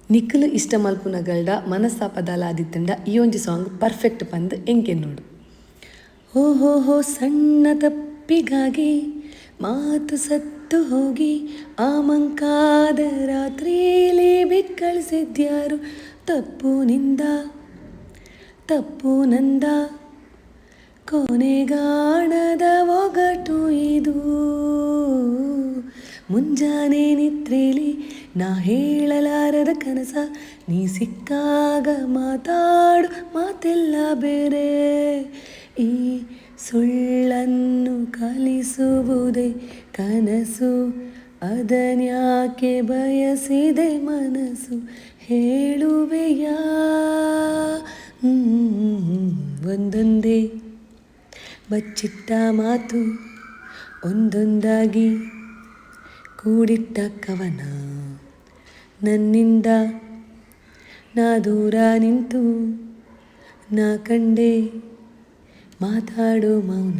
ನಿಖಲು ಇಷ್ಟ ಮಲ್ಪುನಗಲ್ಡ ಮನಸ್ತಾಪದಲಾದಿತ್ತಂಡ ಈ ಒಂಜಿ ಸಾಂಗ್ ಪರ್ಫೆಕ್ಟ್ ಪಂದ್ ಎಂಕೆ ನೋಡು. ಹೋ ಹೋ ಹೋ ಸಣ್ಣ ತಪ್ಪಿಗಾಗಿ ಮಾತು ಸತ್ತು ಹೋಗಿ ಆ ಮಂಕಾದ ರಾತ್ರಿಲಿ ಬಿಕ್ಕಳಿಸಿದ್ಯಾರು. ತಪ್ಪು ನಂದ ಕೊನೆಗಾಣದ ಒಗಟು ಇದು. ಮುಂಜಾನೆ ನಿದ್ರೆಲಿ ನಾ ಹೇಳಲಾರದ ಕನಸ, ನೀ ಸಿಕ್ಕಾಗ ಮಾತಾಡು ಮಾತೆಲ್ಲ ಬೇರೆ. ಈ ಸುಳ್ಳನ್ನು ಕಲಿಸುವುದೇ ಕನಸು, ಅದನ್ಯಾಕೆ ಬಯಸಿದೆ ಮನಸ್ಸು, ಹೇಳುವೆಯಾ. ಒಂದೊಂದೇ ಬಚ್ಚಿಟ್ಟ ಮಾತು ಒಂದೊಂದಾಗಿ ಕೂಡಿಟ್ಟ ಕವನ, ನನ್ನಿಂದ ನಾ ದೂರ ನಿಂತು ನಾ ಕಂಡೆ ಮಾತಾಡೋ ಮೌನ.